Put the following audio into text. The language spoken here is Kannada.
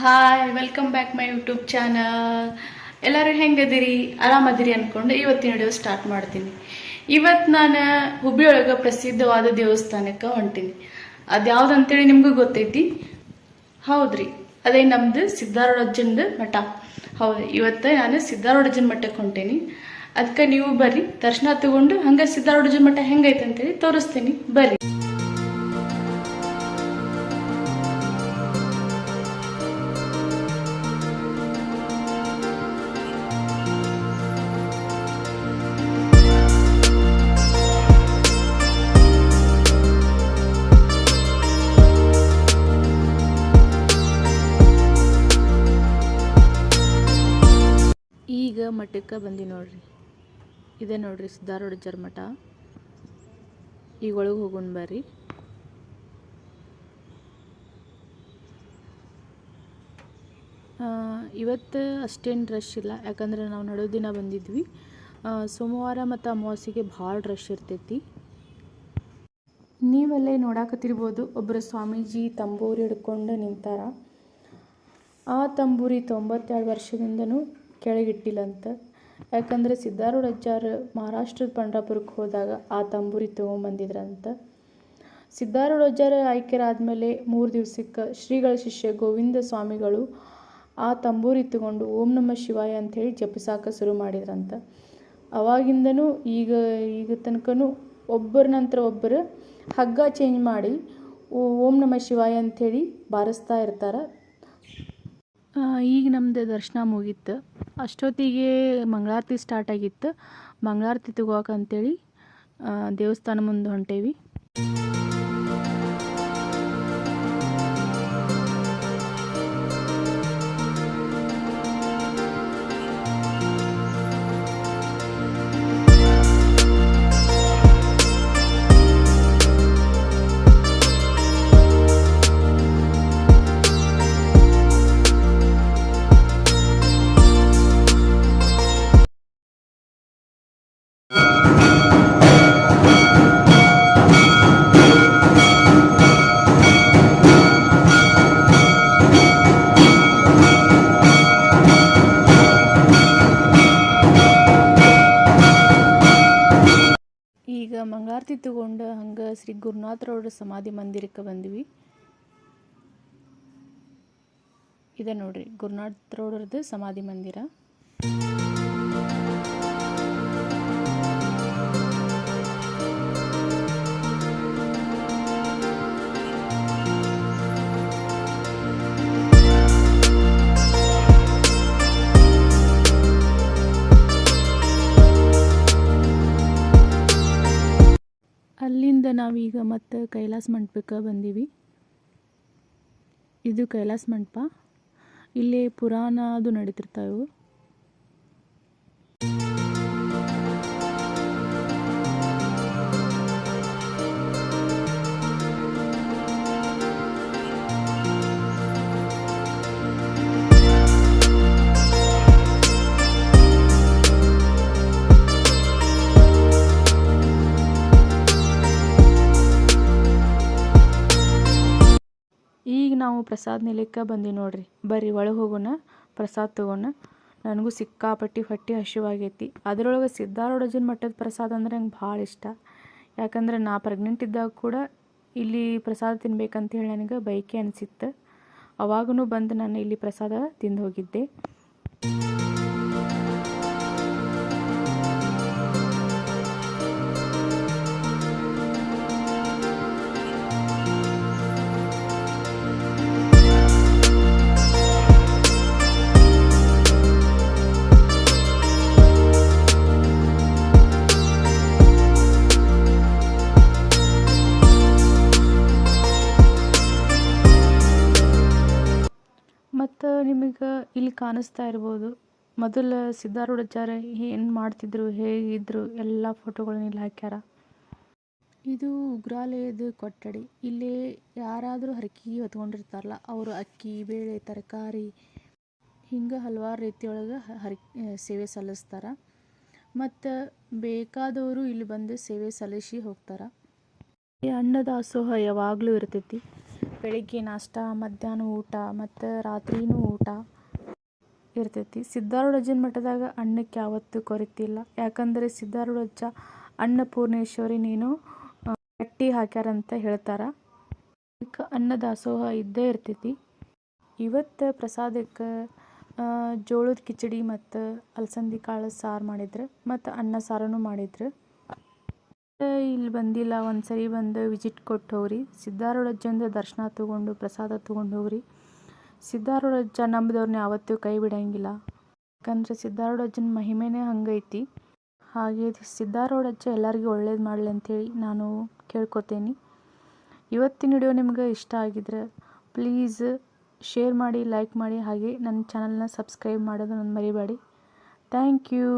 Hi welcome back my YouTube channel. ಎಲ್ಲರೂ ಹೆಂಗದಿರಿ, ಆರಾಮದಿರಿ ಅಂದ್ಕೊಂಡು ಇವತ್ತಿನ ವಿಡಿಯೋ ಸ್ಟಾರ್ಟ್ ಮಾಡ್ತೀನಿ. ಇವತ್ತು ನಾನು ಹುಬ್ಳಿಯೊಳಗೆ ಪ್ರಸಿದ್ಧವಾದ ದೇವಸ್ಥಾನಕ್ಕೆ ಹೊಂಟೀನಿ. ಅದು ಯಾವ್ದಂತೇಳಿ ನಿಮಗೂ ಗೊತ್ತೈತಿ. ಹೌದ್ರಿ, ಅದೇ ನಮ್ದು ಸಿದ್ಧಾರೂಢಜ್ಜನ ಮಠ. ಹೌದು, ಇವತ್ತು ನಾನು ಸಿದ್ಧಾರೂಢಜ್ಜನ ಮಠಕ್ಕೆ ಹೊಂಟೀನಿ. ಅದಕ್ಕೆ ನೀವು ಬರ್ರಿ, ದರ್ಶನ ತಗೊಂಡು ಹಂಗೆ ಸಿದ್ಧಾರೂಢಜ್ಜನ ಮಠ ಹೆಂಗೈತೆ ಅಂತೇಳಿ ತೋರಿಸ್ತೀನಿ, ಬರ್ರಿ. ಈಗ ಮಠಕ್ಕೆ ಬಂದಿ ನೋಡ್ರಿ. ಇದೆ ನೋಡ್ರಿ ಸಿದ್ಧಾರೂಢಜ್ಜರ ಮಠ. ಈಗ ಒಳಗೆ ಹೋಗೋಣ ಬರ್ರಿ. ಇವತ್ತು ಅಷ್ಟೇನು ರಶ್ ಇಲ್ಲ, ಯಾಕಂದ್ರೆ ನಾವು ನಡು ದಿನ ಬಂದಿದ್ವಿ. ಸೋಮವಾರ ಮತ್ತು ಅಮಾವಾಸ್ಯೆಗೆ ಭಾಳ ರಶ್ ಇರ್ತೈತಿ. ನೀವಲ್ಲೇ ನೋಡಾಕತ್ತಿರ್ಬೋದು, ಒಬ್ಬರು ಸ್ವಾಮೀಜಿ ತಂಬೂರಿ ಹಿಡ್ಕೊಂಡು ನಿಂತಾರ. ಆ ತಂಬೂರಿ 92 ವರ್ಷದಿಂದನೂ ಕೆಳಗಿಟ್ಟಿಲ್ಲಂತ. ಯಾಕಂದರೆ ಸಿದ್ಧಾರೂಢಜ್ಜರು ಮಹಾರಾಷ್ಟ್ರದ ಪಂಡ್ರಾಪುರಕ್ಕೆ ಹೋದಾಗ ಆ ತಂಬೂರಿ ತೊಗೊಂಬಂದಿದ್ರಂತ. ಸಿದ್ಧಾರೂಢಜ್ಜರು ಆಯ್ಕೆರಾದಮೇಲೆ 3 ದಿವಸಕ್ಕೆ ಶ್ರೀಗಳ ಶಿಷ್ಯ ಗೋವಿಂದ ಸ್ವಾಮಿಗಳು ಆ ತಂಬೂರಿ ತಗೊಂಡು ಓಂ ನಮಃ ಶಿವಾಯ ಅಂಥೇಳಿ ಜಪಿಸಾಕ ಶುರು ಮಾಡಿದ್ರಂತ. ಅವಾಗಿಂದನೂ ಈಗ ತನಕನೂ ಒಬ್ಬರ ನಂತರ ಒಬ್ಬರು ಹಗ್ಗ ಚೇಂಜ್ ಮಾಡಿ ಓಂ ನಮಃ ಶಿವಾಯ ಅಂಥೇಳಿ ಬಾರಿಸ್ತಾ ಇರ್ತಾರೆ. ಈಗ ನಮ್ಮದು ದರ್ಶನ ಮುಗೀತು. ಅಷ್ಟೊತ್ತಿಗೆ ಮಂಗಳಾರತಿ ಸ್ಟಾರ್ಟ್ ಆಗಿತ್ತು. ಮಂಗಳಾರತಿ ತಗೋಕಂತೇಳಿ ದೇವಸ್ಥಾನ ಮುಂದೆ ಹೊಂಟೇವಿ. ಈಗ ಮಂಗಳಾರತಿ ತಗೊಂಡು ಹಂಗೆ ಶ್ರೀ ಗುರುನಾಥರವ್ರ ಸಮಾಧಿ ಮಂದಿರಕ್ಕೆ ಬಂದ್ವಿ. ಇದೆ ನೋಡ್ರಿ ಗುರುನಾಥರವ್ರದ್ದು ಸಮಾಧಿ ಮಂದಿರ. ಅಲ್ಲಿಂದ ನಾವೀಗ ಮತ್ತೆ ಕೈಲಾಸ ಮಂಟಪಕ್ಕೆ ಬಂದೀವಿ. ಇದು ಕೈಲಾಸ ಮಂಟಪ. ಇಲ್ಲಿ ಪುರಾಣ ಅದು ನಡೀತಿರ್ತಾವೆ. ಈಗ ನಾವು ಪ್ರಸಾದ ನಿಲಯಕ್ಕೆ ಬಂದು ನೋಡ್ರಿ. ಬರ್ರಿ ಒಳಗೆ ಹೋಗೋಣ, ಪ್ರಸಾದ ತೊಗೋಣ. ನನಗೂ ಸಿಕ್ಕಾಪಟ್ಟಿ ಹೊಟ್ಟೆ ಹಸಿವಾಗೈತಿ. ಅದರೊಳಗೆ ಸಿದ್ಧಾರೂಢಜ್ಜನ ಮಠದ ಪ್ರಸಾದ ಅಂದರೆ ನಂಗೆ ಭಾಳ ಇಷ್ಟ. ಯಾಕಂದ್ರೆ ನಾ ಪ್ರೆಗ್ನೆಂಟ್ ಇದ್ದಾಗ ಕೂಡ ಇಲ್ಲಿ ಪ್ರಸಾದ ತಿನ್ಬೇಕಂತ ಹೇಳಿ ನನಗೆ ಬಯಕೆ ಅನಿಸಿತ್ತು. ಅವಾಗೂ ಬಂದು ನಾನು ಇಲ್ಲಿ ಪ್ರಸಾದ ತಿಂದು ಹೋಗಿದ್ದೆ. ಮತ್ತು ನಿಮಗೆ ಇಲ್ಲಿ ಕಾಣಿಸ್ತಾ ಇರ್ಬೋದು, ಮೊದಲು ಸಿದ್ಧಾರೂಢಜ್ಜರು ಏನು ಮಾಡ್ತಿದ್ರು, ಹೇಗಿದ್ರು ಎಲ್ಲ ಫೋಟೋಗಳನ್ನ ಇಲ್ಲಿ ಹಾಕ್ಯಾರ. ಇದು ಉಗ್ರಾಲಯದ ಕೊಠಡಿ. ಇಲ್ಲಿ ಯಾರಾದರೂ ಹರಕೆ ಹೊತ್ಕೊಂಡಿರ್ತಾರಲ್ಲ, ಅವರು ಅಕ್ಕಿ, ಬೇಳೆ, ತರಕಾರಿ ಹಿಂಗೆ ಹಲವಾರು ರೀತಿಯೊಳಗೆ ಸೇವೆ ಸಲ್ಲಿಸ್ತಾರೆ. ಮತ್ತು ಬೇಕಾದವರು ಇಲ್ಲಿ ಬಂದು ಸೇವೆ ಸಲ್ಲಿಸಿ ಹೋಗ್ತಾರೆ. ಈ ಅನ್ನದಾಸೋಹ ಯಾವಾಗಲೂ ಇರ್ತೈತಿ. ಬೆಳಿಗ್ಗೆ ನಾಷ್ಟ, ಮಧ್ಯಾಹ್ನ ಊಟ ಮತ್ತು ರಾತ್ರಿನೂ ಊಟ ಇರ್ತೈತಿ. ಸಿದ್ಧಾರೂಢಜ್ಜನ ಮಠದಾಗ ಅನ್ನಕ್ಕೆ ಯಾವತ್ತೂ ಕೊರತಿಲ್ಲ. ಯಾಕಂದರೆ ಸಿದ್ಧಾರೂಢಜ್ಜ ಅನ್ನಪೂರ್ಣೇಶ್ವರಿ ನೀನು ಕಟ್ಟಿ ಹಾಕ್ಯಾರಂತ ಹೇಳ್ತಾರೆ. ಅದಕ್ಕೆ ಅನ್ನದಾಸೋಹ ಇದ್ದೇ ಇರ್ತೈತಿ. ಇವತ್ತು ಪ್ರಸಾದಕ್ಕೆ ಜೋಳದ ಕಿಚಡಿ ಮತ್ತು ಅಲಸಂದಿ ಕಾಳು ಸಾರು ಮಾಡಿದ್ರು ಮತ್ತು ಅನ್ನ ಸಾರನೂ ಮಾಡಿದ್ರು. ಇಲ್ಲಿ ಬಂದಿಲ್ಲ ಒಂದ್ಸರಿ ಬಂದು ವಿಸಿಟ್ ಕೊಟ್ಟು ಹೋಗ್ರಿ. ಸಿದ್ಧಾರೂಢಜ್ಜಂದು ದರ್ಶನ ತೊಗೊಂಡು ಪ್ರಸಾದ ತೊಗೊಂಡು ಹೋಗ್ರಿ. ಸಿದ್ಧಾರೂಢಜ್ಜ ನಂಬಿದವ್ರನ್ನ ಯಾವತ್ತೂ ಕೈ ಬಿಡೋಂಗಿಲ್ಲ. ಯಾಕಂದರೆ ಸಿದ್ಧಾರೂಢಜ್ಜನ ಮಹಿಮೆನೇ ಹಂಗೈತಿ. ಹಾಗೆ ಸಿದ್ಧಾರೂಢಜ್ಜ ಎಲ್ಲರಿಗೂ ಒಳ್ಳೇದು ಮಾಡಲಿ ಅಂಥೇಳಿ ನಾನು ಕೇಳ್ಕೊತೀನಿ. ಇವತ್ತಿನ ವಿಡಿಯೋ ನಿಮ್ಗೆ ಇಷ್ಟ ಆಗಿದ್ರೆ ಪ್ಲೀಸ್ ಶೇರ್ ಮಾಡಿ, ಲೈಕ್ ಮಾಡಿ, ಹಾಗೆ ನನ್ನ ಚಾನಲ್ನ ಸಬ್ಸ್ಕ್ರೈಬ್ ಮಾಡೋದು ನನ್ನ ಮರಿಬೇಡಿ. Thank you.